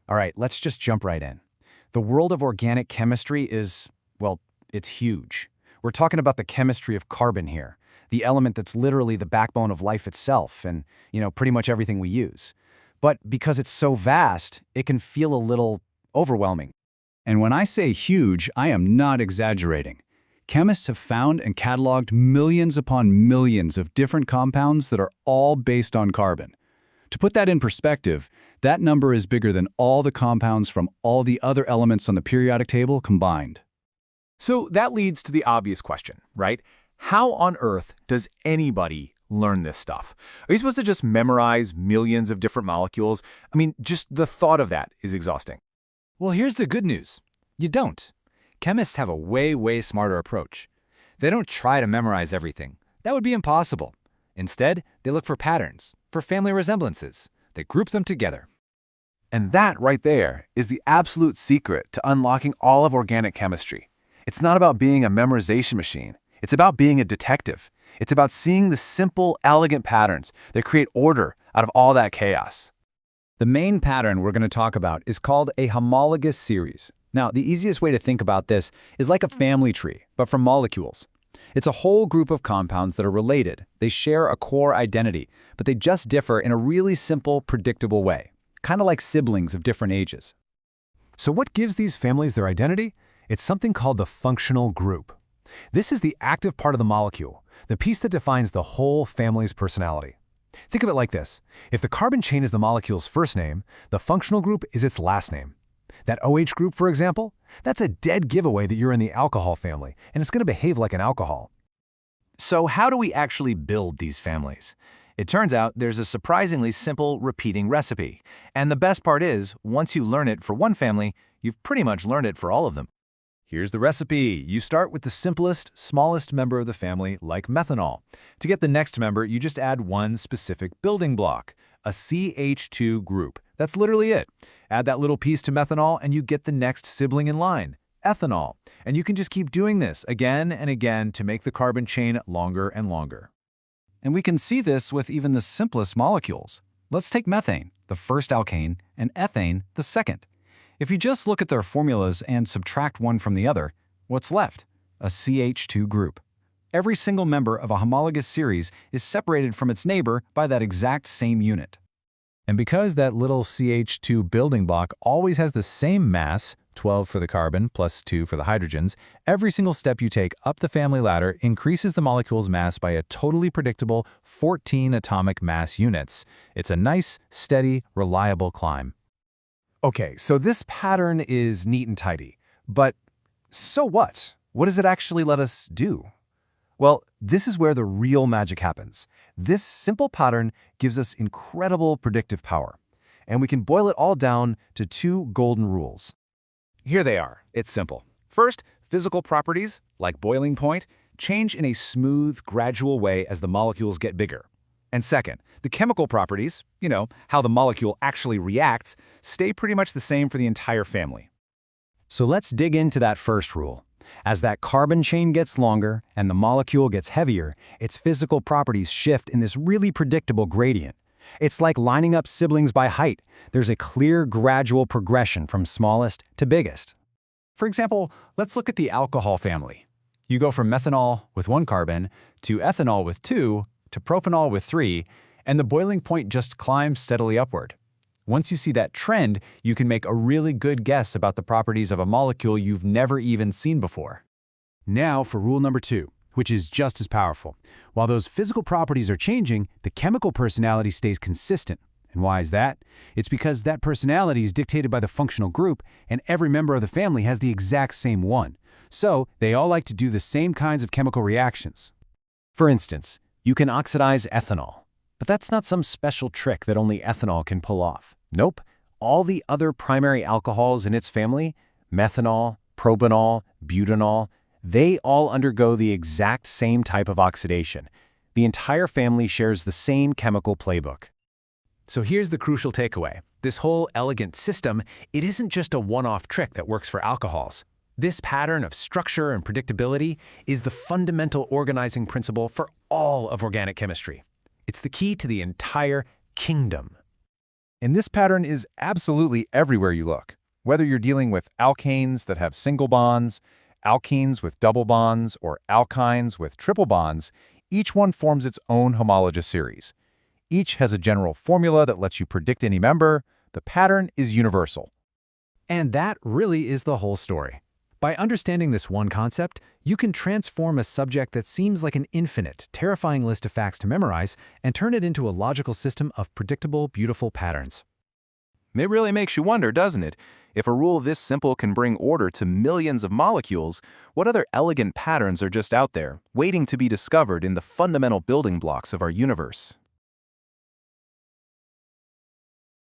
All right, let's just jump right in. The world of organic chemistry is, well, it's huge. We're talking about the chemistry of carbon here, the element that's literally the backbone of life itself and, pretty much everything we use. But because it's so vast, it can feel a little overwhelming. And when I say huge, I am not exaggerating. Chemists have found and cataloged millions upon millions of different compounds that are all based on carbon. To put that in perspective, that number is bigger than all the compounds from all the other elements on the periodic table combined. So that leads to the obvious question, right? How on earth does anybody learn this stuff? Are you supposed to just memorize millions of different molecules? I mean, just the thought of that is exhausting. Well, here's the good news. You don't. Chemists have a way smarter approach. They don't try to memorize everything. That would be impossible. Instead, they look for patterns, for family resemblances. They group them together. And that right there is the absolute secret to unlocking all of organic chemistry. It's not about being a memorization machine. It's about being a detective. It's about seeing the simple, elegant patterns that create order out of all that chaos. The main pattern we're going to talk about is called a homologous series. Now, the easiest way to think about this is like a family tree, but for molecules. It's a whole group of compounds that are related. They share a core identity, but they just differ in a really simple, predictable way, kind of like siblings of different ages. So what gives these families their identity? It's something called the functional group. This is the active part of the molecule, the piece that defines the whole family's personality. Think of it like this. If the carbon chain is the molecule's first name, the functional group is its last name. That OH group, for example, that's a dead giveaway that you're in the alcohol family, and it's going to behave like an alcohol. So how do we actually build these families? It turns out there's a surprisingly simple repeating recipe. And the best part is, once you learn it for one family, you've pretty much learned it for all of them. Here's the recipe. You start with the simplest, smallest member of the family, like methanol. To get the next member, you just add one specific building block, a CH2 group. That's literally it. Add that little piece to methanol and you get the next sibling in line, ethanol. And you can just keep doing this again and again to make the carbon chain longer and longer. And we can see this with even the simplest molecules. Let's take methane, the first alkane, and ethane, the second. If you just look at their formulas and subtract one from the other, what's left? A CH2 group. Every single member of a homologous series is separated from its neighbor by that exact same unit. And because that little CH2 building block always has the same mass, 12 for the carbon plus 2 for the hydrogens, every single step you take up the family ladder increases the molecule's mass by a totally predictable 14 atomic mass units. It's a nice, steady, reliable climb. Okay, so this pattern is neat and tidy. But so what? What does it actually let us do? Well, this is where the real magic happens. This simple pattern gives us incredible predictive power. And we can boil it all down to two golden rules. Here they are. It's simple. First, physical properties, like boiling point, change in a smooth, gradual way as the molecules get bigger. And second, the chemical properties, how the molecule actually reacts, stay pretty much the same for the entire family. So let's dig into that first rule. As that carbon chain gets longer and the molecule gets heavier, its physical properties shift in this really predictable gradient. It's like lining up siblings by height. There's a clear, gradual progression from smallest to biggest. For example, let's look at the alcohol family. You go from methanol with 1 carbon to ethanol with 2 to propanol with 3, and the boiling point just climbs steadily upward. Once you see that trend, you can make a really good guess about the properties of a molecule you've never even seen before. Now for rule number 2, which is just as powerful. While those physical properties are changing, the chemical personality stays consistent. And why is that? It's because that personality is dictated by the functional group, and every member of the family has the exact same one. So they all like to do the same kinds of chemical reactions. For instance, you can oxidize ethanol. But that's not some special trick that only ethanol can pull off. Nope. All the other primary alcohols in its family, methanol, propanol, butanol, they all undergo the exact same type of oxidation. The entire family shares the same chemical playbook. So here's the crucial takeaway. This whole elegant system, it isn't just a one-off trick that works for alcohols. This pattern of structure and predictability is the fundamental organizing principle for all of organic chemistry. It's the key to the entire kingdom. And this pattern is absolutely everywhere you look. Whether you're dealing with alkanes that have single bonds, alkenes with double bonds, or alkynes with triple bonds, each one forms its own homologous series. Each has a general formula that lets you predict any member. The pattern is universal. And that really is the whole story. By understanding this one concept, you can transform a subject that seems like an infinite, terrifying list of facts to memorize and turn it into a logical system of predictable, beautiful patterns. It really makes you wonder, doesn't it? If a rule this simple can bring order to millions of molecules, what other elegant patterns are just out there, waiting to be discovered in the fundamental building blocks of our universe?